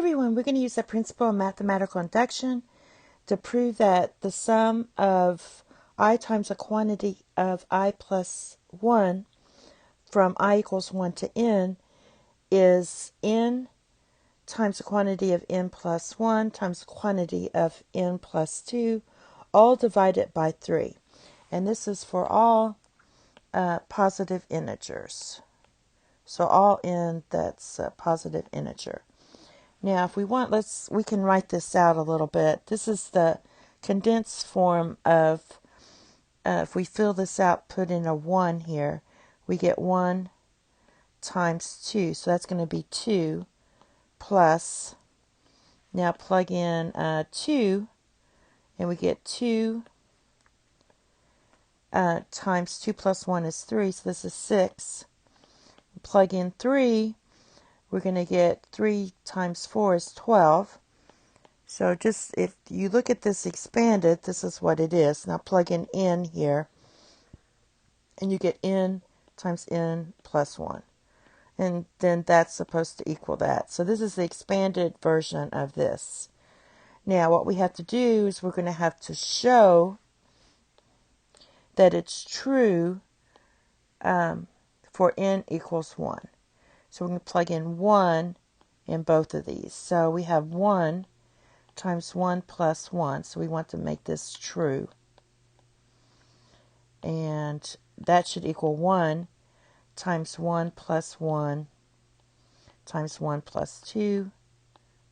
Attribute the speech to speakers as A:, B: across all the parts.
A: everyone, we're going to use the principle of mathematical induction to prove that the sum of I times a quantity of I plus 1 from I equals 1 to n is n times the quantity of n plus 1 times the quantity of n plus 2, all divided by 3. And this is for all positive integers. So all n that's a positive integer. Now, if we want, we can write this out a little bit. This is the condensed form of, if we fill this out, put in a 1 here, we get 1 times 2. So that's going to be 2 plus, now plug in 2, and we get 2 times 2 plus 1 is 3. So this is 6. Plug in 3. We're going to get 3 times 4 is 12. So just if you look at this expanded, this is what it is. Now plug in n here, and you get n times n plus 1. And then that's supposed to equal that. So this is the expanded version of this. Now what we have to do is we're going to have to show that it's true for n equals 1. So we're going to plug in 1 in both of these. So we have 1 times 1 plus 1. So we want to make this true. And that should equal 1 times 1 plus 1 times 1 plus 2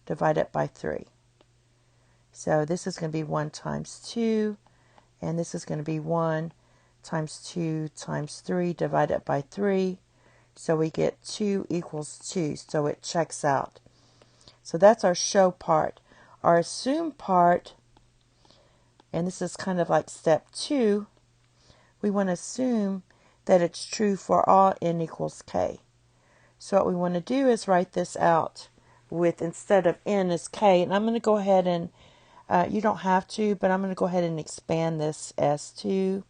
A: divided by 3. So this is going to be 1 times 2. And this is going to be 1 times 2 times 3 divided by 3. So we get 2 equals 2, so it checks out. So that's our show part. Our assume part, and this is kind of like step 2, we want to assume that it's true for all n equals k. So what we want to do is write this out with, instead of n is k, and I'm going to go ahead and, you don't have to, but I'm going to go ahead and expand this as 2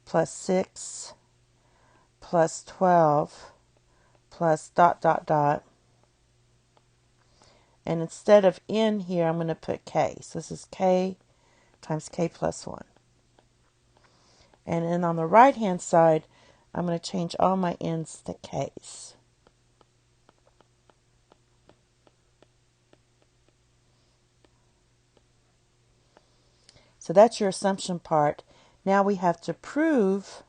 A: plus 6 plus 12 plus dot dot dot, and instead of n here I'm going to put k. So this is k times k plus 1, and then on the right hand side I'm going to change all my n's to k's. So that's your assumption part. Now we have to prove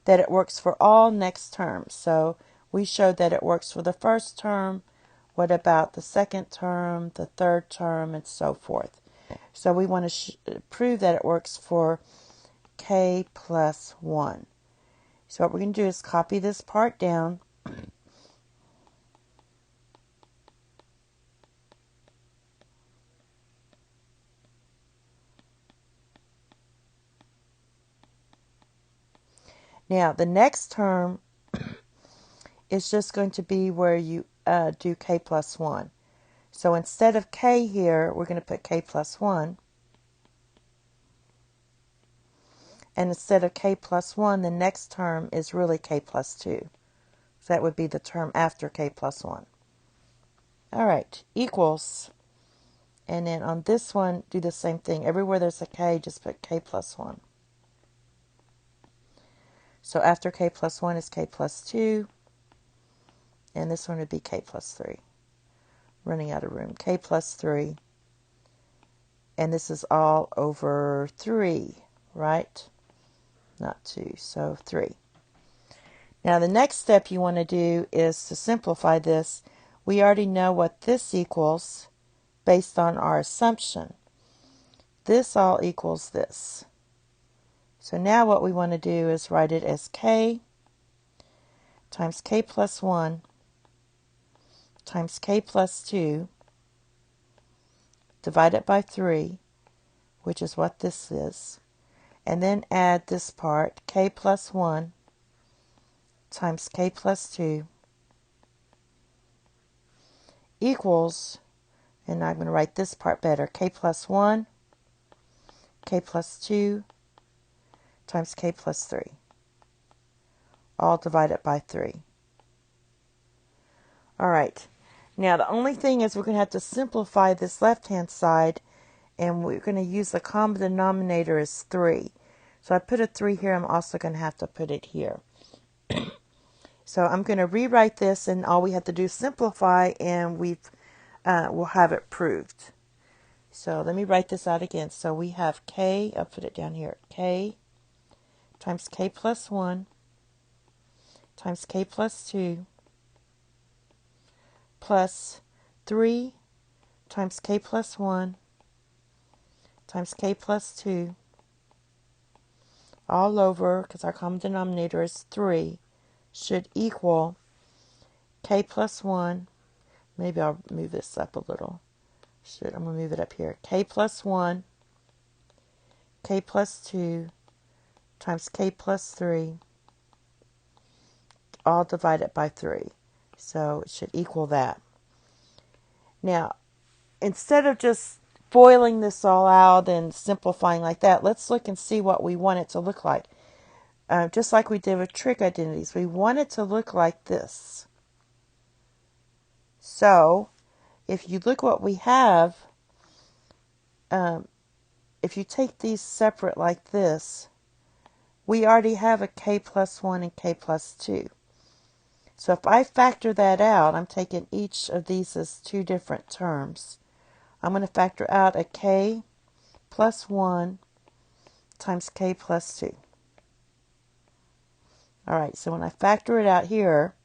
A: that it works for all next terms. So we showed that it works for the first term. What about the second term, the third term, and so forth? So we want to prove that it works for k plus 1. So what we're going to do is copy this part down. Now, the next term is just going to be where you do k plus 1. So instead of k here, we're going to put k plus 1. And instead of k plus 1, the next term is really k plus 2. So that would be the term after k plus 1. All right, equals. And then on this one, do the same thing. Everywhere there's a k, just put k plus 1. So after k plus 1 is k plus 2. And this one would be k plus 3. Running out of room. K plus 3. And this is all over 3, right? Not 2, so 3. Now the next step you want to do is to simplify this. We already know what this equals based on our assumption. This all equals this. So now what we want to do is write it as k times k plus 1 times k plus 2 divided by 3, which is what this is. And then add this part, k plus 1 times k plus 2 equals, and I'm going to write this part better, k plus 1, k plus 2 times k plus 3, all divided by 3. All right, Now the only thing is we're going to have to simplify this left-hand side, and we're going to use the common denominator as 3. So I put a 3 here. I'm also going to have to put it here. So I'm going to rewrite this, and all we have to do is simplify, and we'll have it proved. So let me write this out again. So we have k, I'll put it down here, k times k plus 1 times k plus 2 plus 3 times k plus 1 times k plus 2 all over, because our common denominator is 3, should equal k plus 1. Maybe I'll move this up a little. I'm going to move it up here. K plus 1, k plus 2 times k plus 3, all divided by 3. So it should equal that. Now, instead of just foiling this all out and simplifying like that, let's look and see what we want it to look like. Just like we did with trig identities, we want it to look like this. So, if you look what we have, if you take these separate like this, we already have a k plus 1 and k plus 2. So if I factor that out, I'm taking each of these as two different terms. I'm going to factor out a k plus 1 times k plus 2. All right, so when I factor it out here,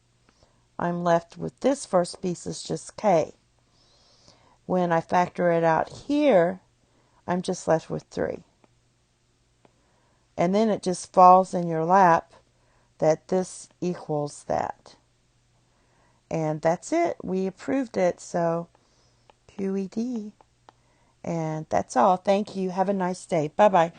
A: I'm left with this first piece is just k. When I factor it out here, I'm just left with 3. And then it just falls in your lap that this equals that. And that's it. We approved it. So QED. And that's all. Thank you. Have a nice day. Bye-bye.